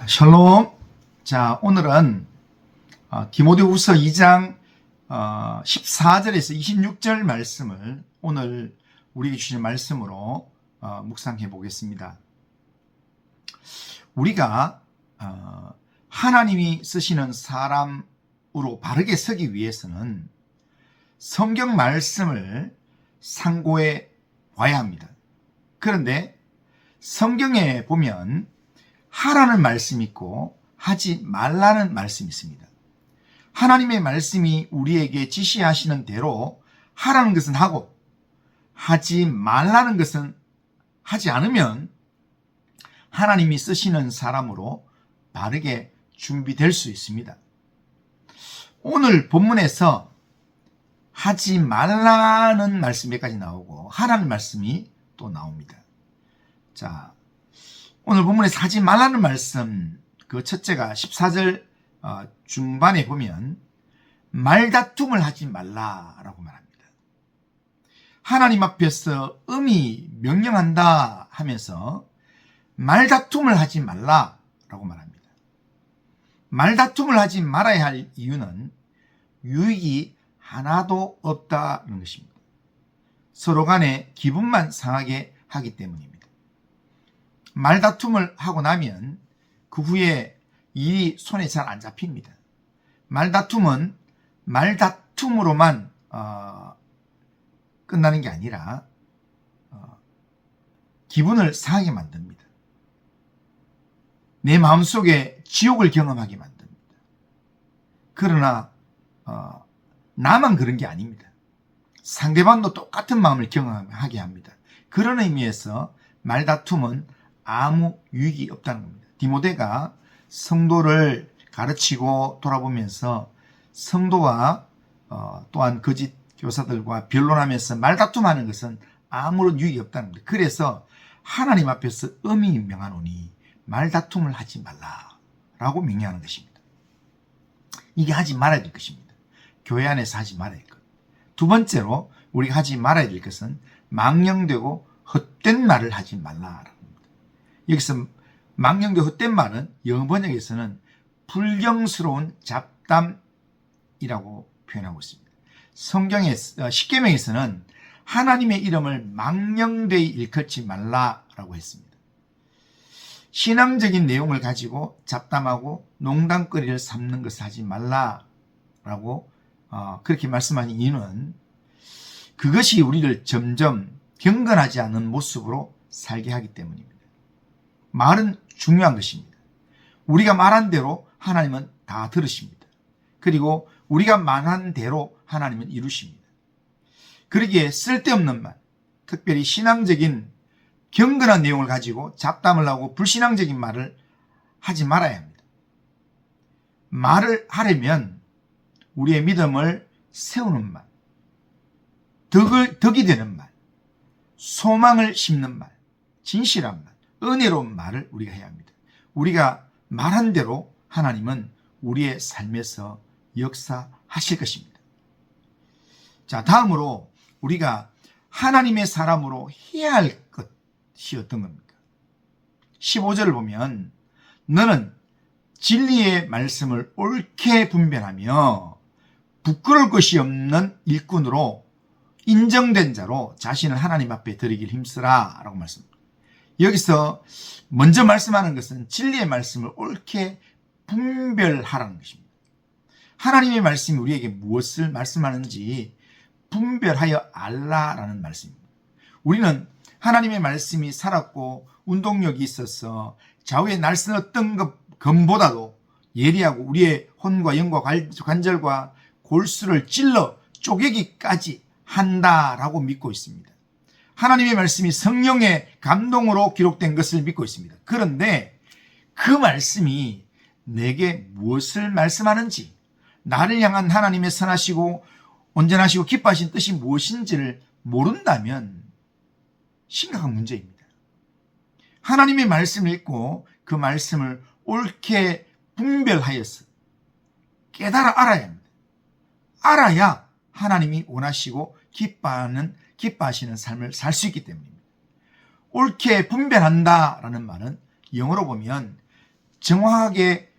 샬롬. 자, 오늘은 디모데후서 2장 14절에서 26절 말씀을 오늘 우리에게 주신 말씀으로 묵상해 보겠습니다. 우리가 하나님이 쓰시는 사람으로 바르게 서기 위해서는 성경 말씀을 상고해 봐야 합니다. 그런데 성경에 보면 하라는 말씀이 있고 하지 말라는 말씀이 있습니다. 하나님의 말씀이 우리에게 지시하시는 대로 하라는 것은 하고 하지 말라는 것은 하지 않으면 하나님이 쓰시는 사람으로 바르게 준비될 수 있습니다. 오늘 본문에서 하지 말라는 말씀 몇 가지 나오고 하라는 말씀이 또 나옵니다. 자, 오늘 본문에서 하지 말라는 말씀, 그 첫째가 14절 중반에 보면 말다툼을 하지 말라라고 말합니다. 하나님 앞에서 음이 명령한다 하면서 말다툼을 하지 말라라고 말합니다. 말다툼을 하지 말아야 할 이유는 유익이 하나도 없다는 것입니다. 서로 간에 기분만 상하게 하기 때문입니다. 말다툼을 하고 나면 그 후에 일이 손에 잘 안 잡힙니다. 말다툼은 말다툼으로만 끝나는 게 아니라 기분을 상하게 만듭니다. 내 마음속에 지옥을 경험하게 만듭니다. 그러나 나만 그런 게 아닙니다. 상대방도 똑같은 마음을 경험하게 합니다. 그런 의미에서 말다툼은 아무 유익이 없다는 겁니다. 디모데가 성도를 가르치고 돌아보면서 성도와 또한 거짓 교사들과 변론하면서 말다툼하는 것은 아무런 유익이 없다는 겁니다. 그래서 하나님 앞에서 엄히 명하노니 말다툼을 하지 말라라고 명령하는 것입니다. 이게 하지 말아야 될 것입니다. 교회 안에서 하지 말아야 될 것. 두 번째로 우리가 하지 말아야 될 것은 망령되고 헛된 말을 하지 말라라고. 여기서 망령되고 헛된 말은 영어 번역에서는 불경스러운 잡담이라고 표현하고 있습니다. 성경의 십계명에서는 하나님의 이름을 망령되이 일컫지 말라라고 했습니다. 신앙적인 내용을 가지고 잡담하고 농담거리를 삼는 것을 하지 말라라고 그렇게 말씀한 이유는 그것이 우리를 점점 경건하지 않은 모습으로 살게 하기 때문입니다. 말은 중요한 것입니다. 우리가 말한 대로 하나님은 다 들으십니다. 그리고 우리가 말한 대로 하나님은 이루십니다. 그러기에 쓸데없는 말, 특별히 신앙적인 경건한 내용을 가지고 잡담을 하고 불신앙적인 말을 하지 말아야 합니다. 말을 하려면 우리의 믿음을 세우는 말, 덕이 되는 말, 소망을 심는 말, 진실한 말, 은혜로운 말을 우리가 해야 합니다. 우리가 말한 대로 하나님은 우리의 삶에서 역사하실 것입니다. 자, 다음으로 우리가 하나님의 사람으로 해야 할 것이 어떤 겁니까? 15절을 보면 너는 진리의 말씀을 옳게 분별하며 부끄러울 것이 없는 일꾼으로 인정된 자로 자신을 하나님 앞에 드리길 힘쓰라 라고 말씀합니다. 여기서 먼저 말씀하는 것은 진리의 말씀을 옳게 분별하라는 것입니다. 하나님의 말씀이 우리에게 무엇을 말씀하는지 분별하여 알라라는 말씀입니다. 우리는 하나님의 말씀이 살았고 운동력이 있어서 좌우의 날선 어떤 검보다도 예리하고 우리의 혼과 영과 관절과 골수를 찔러 쪼개기까지 한다라고 믿고 있습니다. 하나님의 말씀이 성령의 감동으로 기록된 것을 믿고 있습니다. 그런데 그 말씀이 내게 무엇을 말씀하는지, 나를 향한 하나님의 선하시고 온전하시고 기뻐하신 뜻이 무엇인지를 모른다면 심각한 문제입니다. 하나님의 말씀을 읽고 그 말씀을 옳게 분별하여서 깨달아 알아야 합니다. 알아야 하나님이 원하시고 기뻐하시는 삶을 살 수 있기 때문입니다. 옳게 분별한다라는 말은 영어로 보면 정확하게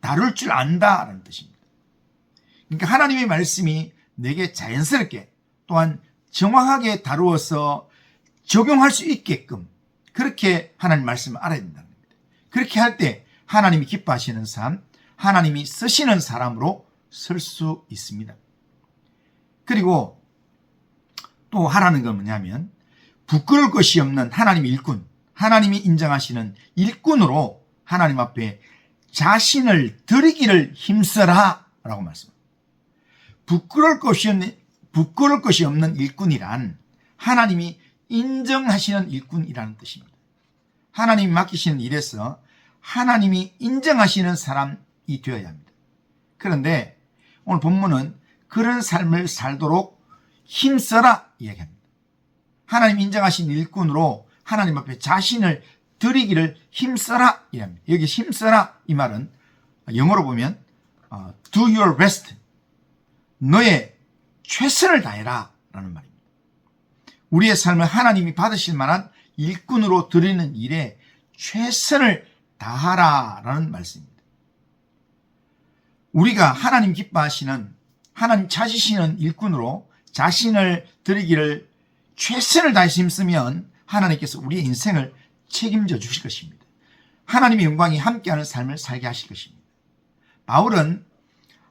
다룰 줄 안다라는 뜻입니다. 그러니까 하나님의 말씀이 내게 자연스럽게 또한 정확하게 다루어서 적용할 수 있게끔 그렇게 하나님 말씀을 알아야 된다는 겁니다. 그렇게 할 때 하나님이 기뻐하시는 삶, 하나님이 쓰시는 사람으로 설 수 있습니다. 그리고 또 하라는 건 뭐냐면 부끄러울 것이 없는 하나님의 일꾼, 하나님이 인정하시는 일꾼으로 하나님 앞에 자신을 드리기를 힘써라 라고 말씀합니다. 부끄러울 것이 없는 일꾼이란 하나님이 인정하시는 일꾼이라는 뜻입니다. 하나님이 맡기시는 일에서 하나님이 인정하시는 사람이 되어야 합니다. 그런데 오늘 본문은 그런 삶을 살도록 힘써라 이야기합니다. 하나님 인정하신 일꾼으로 하나님 앞에 자신을 드리기를 힘써라 이랍니다. 여기 힘써라 이 말은 영어로 보면 do your best, 너의 최선을 다해라 라는 말입니다. 우리의 삶을 하나님이 받으실 만한 일꾼으로 드리는 일에 최선을 다하라 라는 말씀입니다. 우리가 하나님 기뻐하시는, 하나님 찾으시는 일꾼으로 자신을 드리기를 최선을 다해서 힘쓰면 하나님께서 우리의 인생을 책임져 주실 것입니다. 하나님의 영광이 함께하는 삶을 살게 하실 것입니다. 바울은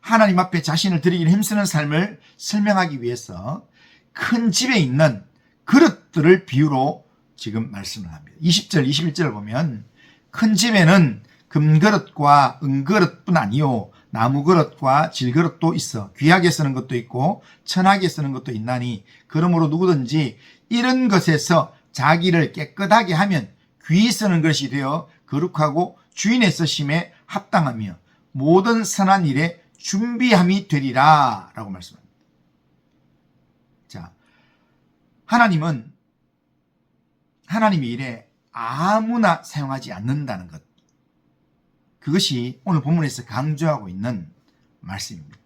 하나님 앞에 자신을 드리기를 힘쓰는 삶을 설명하기 위해서 큰 집에 있는 그릇들을 비유로 지금 말씀을 합니다. 20절, 21절을 보면 큰 집에는 금그릇과 은그릇뿐 아니요 나무그릇과 질그릇도 있어 귀하게 쓰는 것도 있고 천하게 쓰는 것도 있나니 그러므로 누구든지 이런 것에서 자기를 깨끗하게 하면 귀히 쓰는 것이 되어 거룩하고 주인의 쓰심에 합당하며 모든 선한 일에 준비함이 되리라 라고 말씀합니다. 자, 하나님은 하나님의 일에 아무나 사용하지 않는다는 것, 그것이 오늘 본문에서 강조하고 있는 말씀입니다.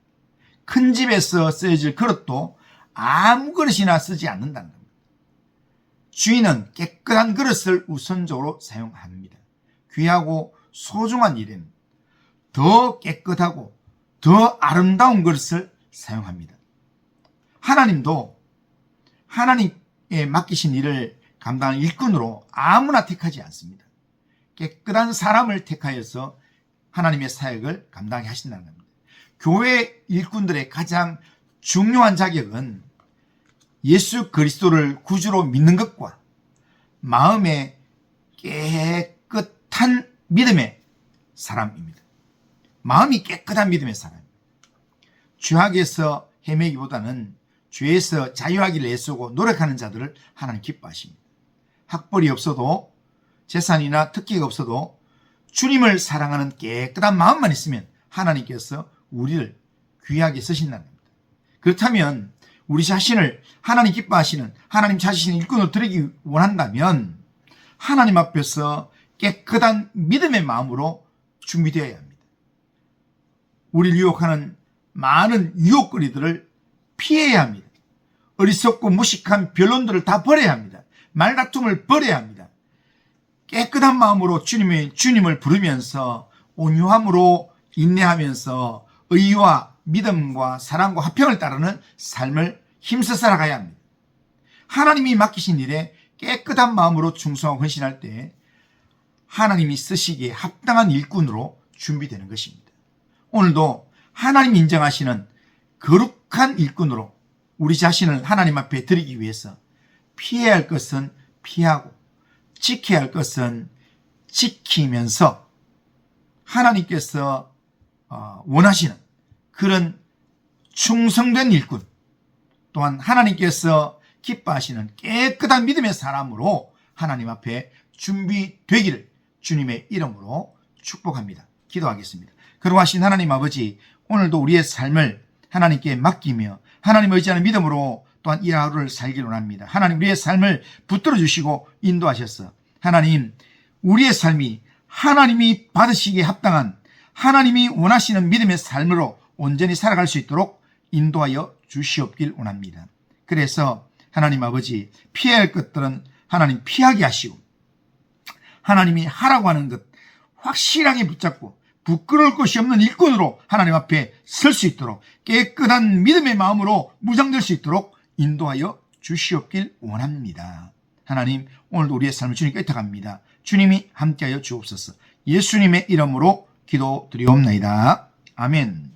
큰 집에서 쓰여질 그릇도 아무 그릇이나 쓰지 않는다는 겁니다. 주인은 깨끗한 그릇을 우선적으로 사용합니다. 귀하고 소중한 일에는 더 깨끗하고 더 아름다운 그릇을 사용합니다. 하나님도 하나님께 맡기신 일을 감당하는 일꾼으로 아무나 택하지 않습니다. 깨끗한 사람을 택하여서 하나님의 사역을 감당하게 하신다는 겁니다. 교회 일꾼들의 가장 중요한 자격은 예수 그리스도를 구주로 믿는 것과 마음의 깨끗한 믿음의 사람입니다. 마음이 깨끗한 믿음의 사람. 죄악에서 헤매기보다는 죄에서 자유하기를 애쓰고 노력하는 자들을 하나님 기뻐하십니다. 학벌이 없어도 재산이나 특기가 없어도 주님을 사랑하는 깨끗한 마음만 있으면 하나님께서 우리를 귀하게 쓰신다는 겁니다. 그렇다면 우리 자신을 하나님 기뻐하시는 하나님 찾으시는 일꾼으로 드리기 원한다면 하나님 앞에서 깨끗한 믿음의 마음으로 준비되어야 합니다. 우리를 유혹하는 많은 유혹거리들을 피해야 합니다. 어리석고 무식한 변론들을 다 버려야 합니다. 말다툼을 버려야 합니다. 깨끗한 마음으로 주님을 부르면서 온유함으로 인내하면서 의와 믿음과 사랑과 화평을 따르는 삶을 힘써 살아가야 합니다. 하나님이 맡기신 일에 깨끗한 마음으로 충성하고 헌신할 때 하나님이 쓰시기에 합당한 일꾼으로 준비되는 것입니다. 오늘도 하나님 인정하시는 거룩한 일꾼으로 우리 자신을 하나님 앞에 드리기 위해서 피해야 할 것은 피하고 지켜야 할 것은 지키면서 하나님께서 원하시는 그런 충성된 일꾼, 또한 하나님께서 기뻐하시는 깨끗한 믿음의 사람으로 하나님 앞에 준비되기를 주님의 이름으로 축복합니다. 기도하겠습니다. 거룩하신 하나님 아버지, 오늘도 우리의 삶을 하나님께 맡기며 하나님을 의지하는 믿음으로 또한 이 하루를 살기를 원합니다. 하나님, 우리의 삶을 붙들어 주시고 인도하셔서 하나님, 우리의 삶이 하나님이 받으시기에 합당한 하나님이 원하시는 믿음의 삶으로 온전히 살아갈 수 있도록 인도하여 주시옵길 원합니다. 그래서 하나님 아버지, 피해야 할 것들은 하나님 피하게 하시고 하나님이 하라고 하는 것, 확실하게 붙잡고 부끄러울 것이 없는 일꾼으로 하나님 앞에 설 수 있도록 깨끗한 믿음의 마음으로 무장될 수 있도록 인도하여 주시옵길 원합니다. 하나님, 오늘도 우리의 삶을 주님께 의탁합니다. 주님이 함께하여 주옵소서. 예수님의 이름으로 기도드리옵나이다. 아멘.